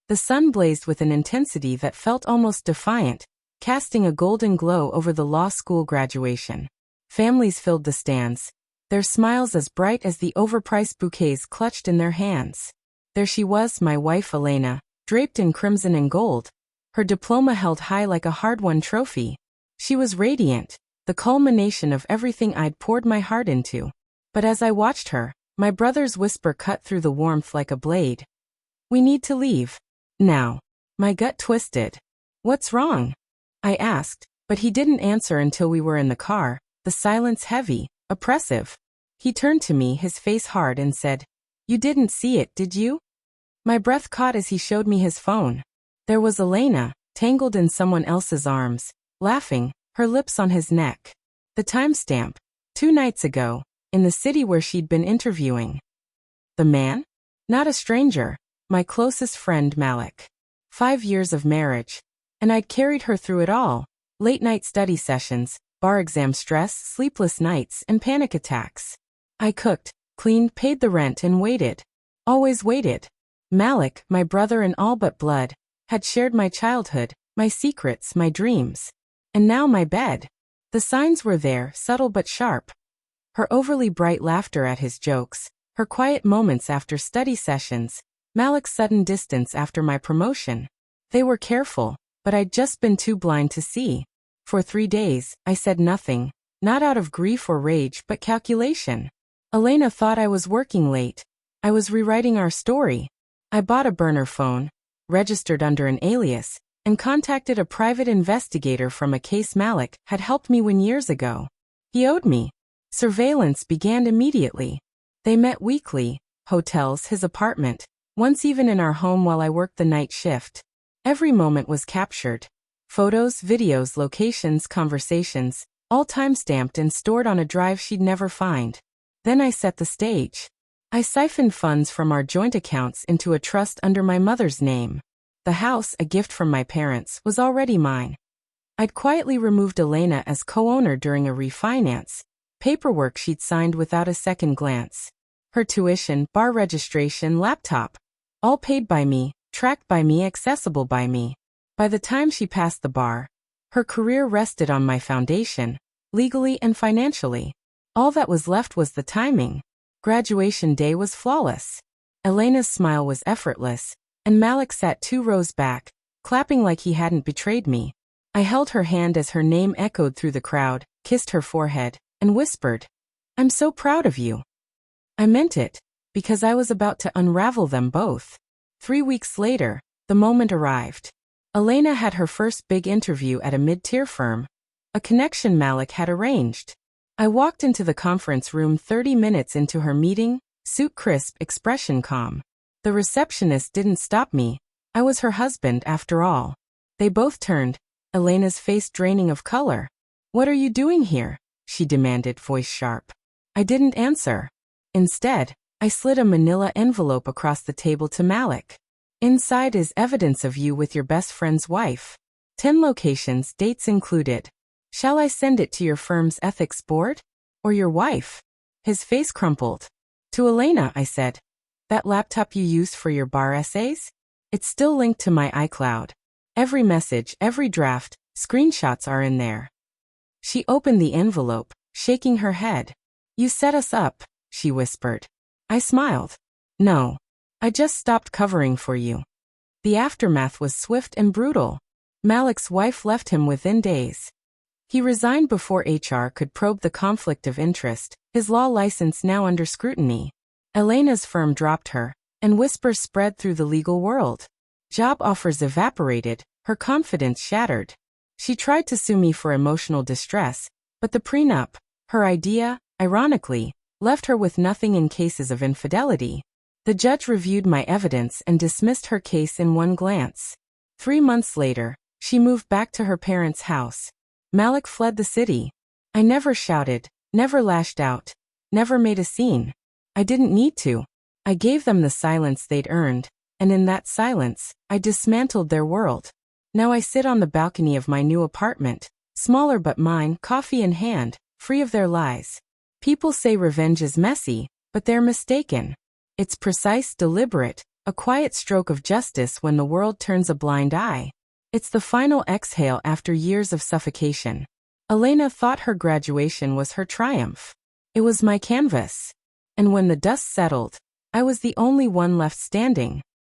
The sun blazed with an intensity that felt almost defiant, casting a golden glow over the law school graduation. Families filled the stands, their smiles as bright as the overpriced bouquets clutched in their hands. There she was, my wife Elena, draped in crimson and gold, her diploma held high like a hard-won trophy. She was radiant, the culmination of everything I'd poured my heart into. But as I watched her, my brother's whisper cut through the warmth like a blade. "We need to leave. Now." My gut twisted. "What's wrong?" I asked, but he didn't answer until we were in the car, the silence heavy, oppressive. He turned to me, his face hard, and said, "You didn't see it, did you?" My breath caught as he showed me his phone. There was Elena, tangled in someone else's arms, laughing, her lips on his neck. The timestamp, 2 nights ago, in the city where she'd been interviewing. The man? Not a stranger, my closest friend Malik. 5 years of marriage. And I'd carried her through it all. Late-night study sessions, bar exam stress, sleepless nights, and panic attacks. I cooked, cleaned, paid the rent, and waited. Always waited. Malik, my brother in all but blood, had shared my childhood, my secrets, my dreams. And now my bed. The signs were there, subtle but sharp. Her overly bright laughter at his jokes, her quiet moments after study sessions, Malik's sudden distance after my promotion. They were careful, but I'd just been too blind to see. For 3 days, I said nothing, not out of grief or rage but calculation. Elena thought I was working late. I was rewriting our story. I bought a burner phone, registered under an alias, and contacted a private investigator from a case Malik had helped me win years ago. He owed me. Surveillance began immediately. They met weekly, hotels, his apartment, once even in our home while I worked the night shift. Every moment was captured. Photos, videos, locations, conversations, all time-stamped and stored on a drive she'd never find. Then I set the stage. I siphoned funds from our joint accounts into a trust under my mother's name. The house, a gift from my parents, was already mine. I'd quietly removed Elena as co-owner during a refinance, paperwork she'd signed without a second glance. Her tuition, bar registration, laptop, all paid by me, tracked by me, accessible by me. By the time she passed the bar, her career rested on my foundation, legally and financially. All that was left was the timing. Graduation day was flawless. Elena's smile was effortless, and Malik sat 2 rows back, clapping like he hadn't betrayed me. I held her hand as her name echoed through the crowd, kissed her forehead, and whispered, "I'm so proud of you." I meant it, because I was about to unravel them both. 3 weeks later, the moment arrived. Elena had her first big interview at a mid-tier firm, a connection Malik had arranged. I walked into the conference room 30 minutes into her meeting, suit crisp, expression calm. The receptionist didn't stop me. I was her husband after all. They both turned, Elena's face draining of color. "What are you doing here?" she demanded, voice sharp. I didn't answer. Instead, I slid a manila envelope across the table to Malik. "Inside is evidence of you with your best friend's wife. 10 locations, dates included. Shall I send it to your firm's ethics board? Or your wife?" His face crumpled. "To Elena," I said. "That laptop you used for your bar essays? It's still linked to my iCloud. Every message, every draft, screenshots are in there." She opened the envelope, shaking her head. "You set us up," she whispered. I smiled. "No. I just stopped covering for you." The aftermath was swift and brutal. Malik's wife left him within days. He resigned before HR could probe the conflict of interest, his law license now under scrutiny. Elena's firm dropped her, and whispers spread through the legal world. Job offers evaporated, her confidence shattered. She tried to sue me for emotional distress, but the prenup, her idea, ironically, left her with nothing in cases of infidelity. The judge reviewed my evidence and dismissed her case in one glance. 3 months later, she moved back to her parents' house. Malik fled the city. I never shouted, never lashed out, never made a scene. I didn't need to. I gave them the silence they'd earned, and in that silence, I dismantled their world. Now I sit on the balcony of my new apartment, smaller but mine, coffee in hand, free of their lies. People say revenge is messy, but they're mistaken. It's precise, deliberate, A quiet stroke of justice when the world turns a blind eye. It's the final exhale after years of suffocation. Elena thought her graduation was her triumph. It was my canvas. And when the dust settled, I was the only one left standing,